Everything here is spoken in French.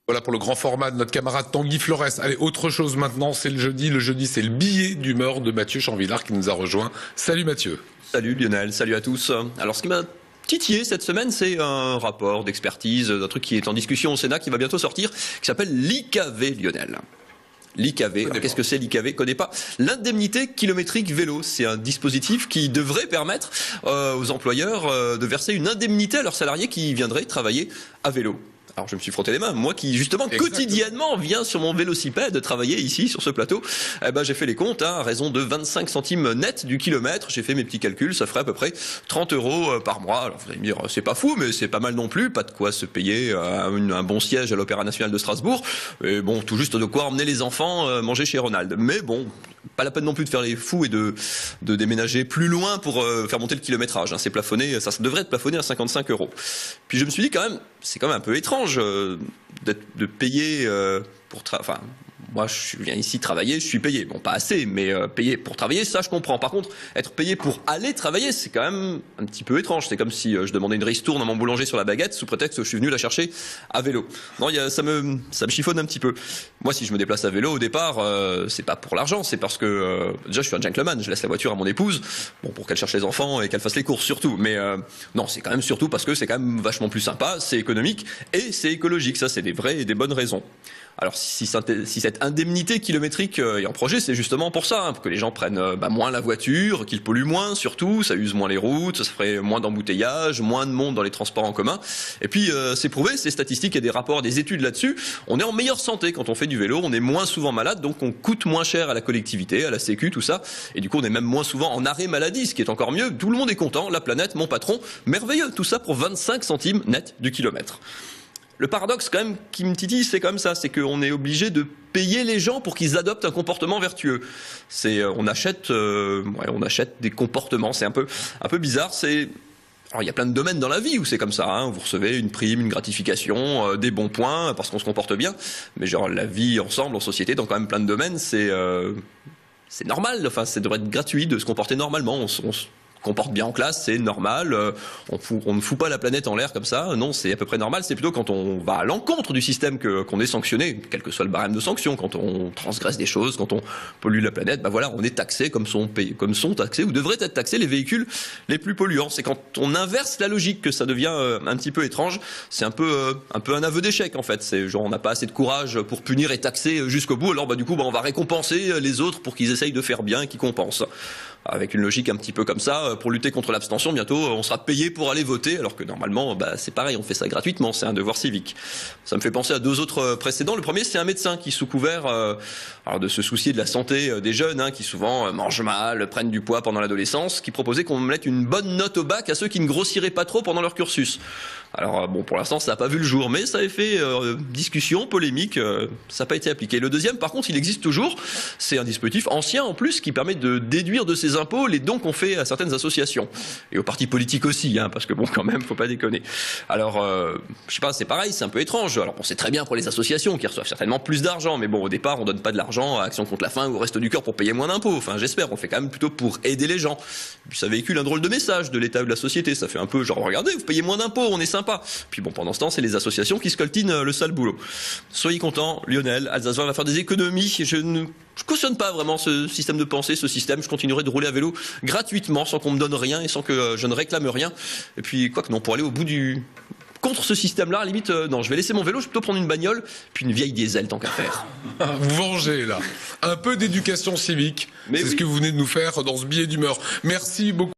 Voilà pour le grand format de notre camarade Tanguy Flores. Allez, autre chose maintenant, c'est le jeudi. Le jeudi, c'est le billet d'humeur de Mathieu Chanvillard qui nous a rejoint. Salut Mathieu. Salut Lionel, salut à tous. Alors ce qui m'a titillé cette semaine, c'est un rapport d'expertise, d'un truc qui est en discussion au Sénat, qui va bientôt sortir, qui s'appelle l'IKV, Lionel. L'IKV, qu'est-ce que c'est l'IKV? Connais pas. L'indemnité kilométrique vélo, c'est un dispositif qui devrait permettre aux employeurs de verser une indemnité à leurs salariés qui viendraient travailler à vélo. Alors je me suis frotté les mains, moi qui justement quotidiennement viens sur mon vélocipède travailler ici sur ce plateau, j'ai fait les comptes, à raison de 25 centimes net du kilomètre, j'ai fait mes petits calculs, ça ferait à peu près 30 € par mois. Alors vous allez me dire, c'est pas fou, mais c'est pas mal non plus, pas de quoi se payer un bon siège à l'Opéra National de Strasbourg, et bon, tout juste de quoi emmener les enfants manger chez Ronald. Mais bon, pas la peine non plus de faire les fous et de déménager plus loin pour faire monter le kilométrage, hein. C'est plafonné, ça devrait être plafonné à 55 €. Puis je me suis dit quand même, c'est quand même un peu étrange de payer pour moi je viens ici travailler, je suis payé, bon pas assez, mais payé pour travailler, ça je comprends. Par contre, être payé pour aller travailler, c'est quand même un petit peu étrange. C'est comme si je demandais une ristourne à mon boulanger sur la baguette sous prétexte que je suis venu la chercher à vélo. Non, ça me chiffonne un petit peu. Moi, si je me déplace à vélo au départ, c'est pas pour l'argent, c'est parce que déjà je suis un gentleman, je laisse la voiture à mon épouse, bon pour qu'elle cherche les enfants et qu'elle fasse les courses surtout. Mais non, c'est quand même surtout parce que c'est quand même vachement plus sympa, c'est économique et c'est écologique. Ça, c'est des vraies et des bonnes raisons. Alors si cette indemnité kilométrique est en projet, c'est justement pour ça, hein, pour que les gens prennent moins la voiture, qu'ils polluent moins surtout, ça use moins les routes, ça ferait moins d'embouteillages, moins de monde dans les transports en commun. Et puis c'est prouvé, c'est statistique, il y a des rapports, des études là-dessus. On est en meilleure santé quand on fait du vélo, on est moins souvent malade, donc on coûte moins cher à la collectivité, à la Sécu, tout ça. Et du coup on est même moins souvent en arrêt maladie, ce qui est encore mieux. Tout le monde est content, la planète, mon patron, merveilleux. Tout ça pour 25 centimes net du kilomètre. Le paradoxe quand même qui me titille, c'est comme ça, c'est qu'on est obligé de payer les gens pour qu'ils adoptent un comportement vertueux. On achète des comportements, c'est un peu bizarre. Alors il y a plein de domaines dans la vie où c'est comme ça, hein. Vous recevez une prime, une gratification, des bons points parce qu'on se comporte bien. Mais genre la vie ensemble, en société, dans quand même plein de domaines, c'est normal. Enfin, ça devrait être gratuit de se comporter normalement. On se comporte bien en classe, c'est normal. On ne fout pas la planète en l'air comme ça. Non, c'est à peu près normal. C'est plutôt quand on va à l'encontre du système qu'on est sanctionné, quel que soit le barème de sanction, quand on transgresse des choses, quand on pollue la planète, voilà, on est taxé comme sont taxés ou devraient être taxés les véhicules les plus polluants. C'est quand on inverse la logique que ça devient un petit peu étrange. C'est un peu un aveu d'échec en fait. C'est genre on n'a pas assez de courage pour punir et taxer jusqu'au bout. Alors du coup, on va récompenser les autres pour qu'ils essayent de faire bien et qu'ils compensent. Avec une logique un petit peu comme ça, pour lutter contre l'abstention, bientôt on sera payé pour aller voter, alors que normalement c'est pareil, on fait ça gratuitement, c'est un devoir civique. Ça me fait penser à deux autres précédents. Le premier, c'est un médecin qui, sous couvert de se soucier de la santé des jeunes, qui souvent mangent mal, prennent du poids pendant l'adolescence, qui proposait qu'on mette une bonne note au bac à ceux qui ne grossiraient pas trop pendant leur cursus. Alors pour l'instant ça n'a pas vu le jour, mais ça a fait discussion, polémique, ça n'a pas été appliqué. Le deuxième, par contre, il existe toujours, c'est un dispositif ancien en plus qui permet de déduire de ses impôts les dons qu'on fait à certaines associations et aux partis politiques aussi, parce que quand même, faut pas déconner. Alors je sais pas, c'est pareil, c'est un peu étrange. Alors c'est très bien pour les associations qui reçoivent certainement plus d'argent, mais au départ on donne pas de l'argent à Action contre la faim ou au Resto du Cœur pour payer moins d'impôts. Enfin j'espère, on fait quand même plutôt pour aider les gens. Puis ça véhicule un drôle de message de l'État ou de la société, ça fait un peu genre regardez, vous payez moins d'impôts, on est sympa. Puis pendant ce temps, c'est les associations qui scoltinent le sale boulot. Soyez contents, Lionel, Alsace va faire des économies. Je cautionne pas vraiment ce système de pensée, ce système. Je continuerai de rouler à vélo gratuitement, sans qu'on me donne rien et sans que je ne réclame rien. Et puis, quoi que non, pour aller au bout contre ce système-là, à la limite, non, je vais laisser mon vélo, je vais plutôt prendre une bagnole, puis une vieille diesel, tant qu'à faire. Vous vengez, là. Un peu d'éducation civique. C'est ce que vous venez de nous faire dans ce billet d'humeur. Merci beaucoup.